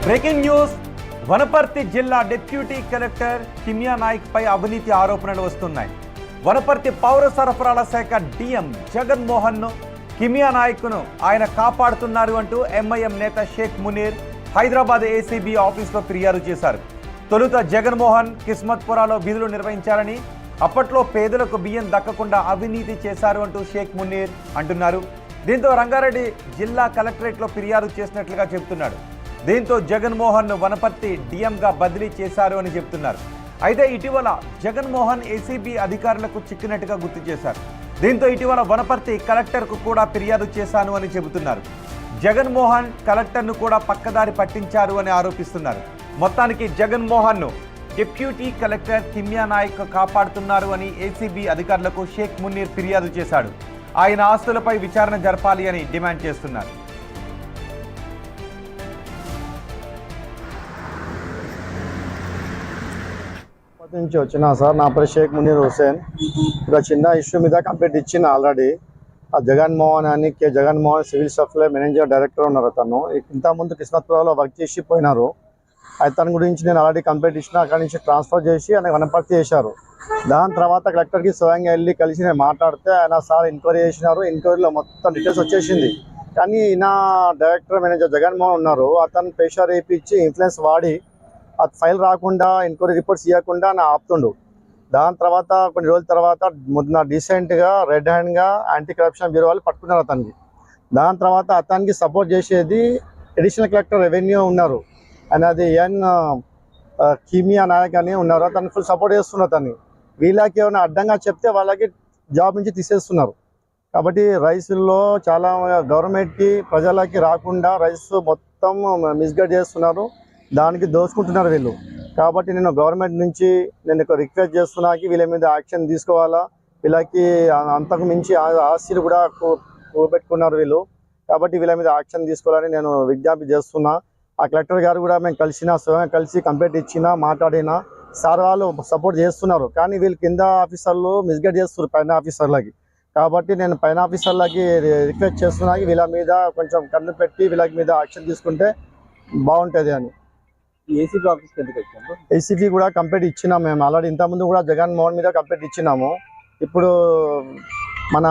Breaking news. Wanaparthy జిల్లా deputy collector Kimiya Naik పై అవినీతి ఆరోపణలు వస్తున్నాయి. వనపర్తి పౌర సరఫరాల శాఖ డిఎం జగన్మోహన్ ను కిమియా నాయక్ ను ఆయన కాపాడుతున్నారు అంటూ ఎంఐఎం నేత షేక్ మునీర్ హైదరాబాద్ ఏసీబీ ఆఫీసులో ఫిర్యాదు చేశారు. తొలుత జగన్మోహన్ కిస్మత్పురాలో విధులు నిర్వహించారని, అప్పట్లో పేదలకు బియ్యం దక్కకుండా అవినీతి చేశారు అంటూ షేక్ మునీర్ అంటున్నారు. దీంతో రంగారెడ్డి జిల్లా కలెక్టరేట్లో ఫిర్యాదు చేసినట్లుగా చెబుతున్నాడు. దీంతో జగన్మోహన్ ను వనపర్తి డిఎంగా బదిలీ చేశారు అని చెబుతున్నారు. అయితే ఇటీవల జగన్మోహన్ ఏసీబీ అధికారులకు చిక్కినట్టుగా గుర్తు చేశారు. దీంతో ఇటీవల వనపర్తి కలెక్టర్కు కూడా ఫిర్యాదు చేశాను అని చెబుతున్నారు. జగన్మోహన్ కలెక్టర్ను కూడా పక్కదారి పట్టించారు అని ఆరోపిస్తున్నారు. మొత్తానికి జగన్మోహన్ ను డిప్యూటీ కలెక్టర్ కిమియా నాయక్ కాపాడుతున్నారు అని ఏసీబీ అధికారులకు షేక్ మునీర్ ఫిర్యాదు చేశాడు. ఆయన ఆస్తులపై విచారణ జరపాలి అని డిమాండ్ చేస్తున్నారు. నుంచి వచ్చినా సార్, నా పేరు షేక్ మునీర్ హుసేన్. ఒక చిన్న ఇష్యూ మీద కంప్లైంట్ ఇచ్చిన ఆల్రెడీ. ఆ జగన్మోహన్ అని Jaganmohan civil supply manager director ఉన్నారు. అతను ఇంతకుముందు కిస్మత్పురాలో వర్క్ చేసి పోయినారు. అతని గురించి నేను ఆల్రెడీ కంప్లైంట్ ఇచ్చిన, అక్కడి నుంచి ట్రాన్స్ఫర్ చేసి ఆయన వనపర్తి చేశారు. దాని తర్వాత కలెక్టర్కి స్వయంగా వెళ్ళి కలిసి నేను మాట్లాడితే ఆయన సార్ ఎంక్వైరీ చేసినారు. ఎంక్వైరీలో మొత్తం డీటెయిల్స్ వచ్చేసింది. కానీ నా డైరెక్టర్ మేనేజర్ జగన్మోహన్ ఉన్నారు, అతను ప్రెషర్ వేయించి ఇన్ఫ్లుయెన్స్ వాడి అది ఫైల్ రాకుండా ఎంక్వైరీ రిపోర్ట్స్ ఇవ్వకుండా నా ఆపుతుండు. దాని తర్వాత కొన్ని రోజుల తర్వాత మొన్న డీసెంట్గా రెడ్ హ్యాండ్గా యాంటీ కరప్షన్ బ్యూరో వాళ్ళు పట్టుకున్నారు అతనికి. దాని తర్వాత అతనికి సపోర్ట్ చేసేది అడిషనల్ కలెక్టర్ రెవెన్యూ ఉన్నారు, అండ్ అది కిమియా నాయక్ అని ఉన్నారు. అతను ఫుల్ సపోర్ట్ చేస్తున్నారు. అతన్ని వీళ్ళకి ఏమైనా అడ్డంగా చెప్తే వాళ్ళకి జాబ్ నుంచి తీసేస్తున్నారు. కాబట్టి రైస్లో చాలా గవర్నమెంట్కి ప్రజలకి రాకుండా రైస్ మొత్తం మిస్గైడ్ చేస్తున్నారు, దానికి దోచుకుంటున్నారు వీళ్ళు. కాబట్టి నేను గవర్నమెంట్ నుంచి నేను రిక్వెస్ట్ చేస్తున్నాకి వీళ్ళ మీద యాక్షన్ తీసుకోవాలా. వీళ్ళకి అంతకు మించి ఆస్తిలు కూడా కూపెట్టుకున్నారు వీళ్ళు. కాబట్టి వీళ్ళ మీద యాక్షన్ తీసుకోవాలని నేను విజ్ఞప్తి చేస్తున్నా. ఆ కలెక్టర్ గారు కూడా మేము కలిసి కంప్లైంట్ ఇచ్చినా మాట్లాడినా సార్ వాళ్ళు సపోర్ట్ చేస్తున్నారు. కానీ వీళ్ళు కింద ఆఫీసర్లు మిస్గైడ్ చేస్తున్నారు పైన ఆఫీసర్లకి. కాబట్టి నేను పైన ఆఫీసర్లకి రిక్వెస్ట్ చేస్తున్నా వీళ్ళ మీద కొంచెం కన్ను పెట్టి వీళ్ళ మీద యాక్షన్ తీసుకుంటే బాగుంటుంది అని. ఏసీబీ ఆఫీస్కి ఎందుకు వచ్చాము? ఏసీబీ కూడా కంప్లైంట్ ఇచ్చినాం మేము ఆల్రెడీ. ఇంతకుముందు కూడా జగన్మోహన్ మీద కంప్లైంట్ ఇచ్చినాము. ఇప్పుడు మన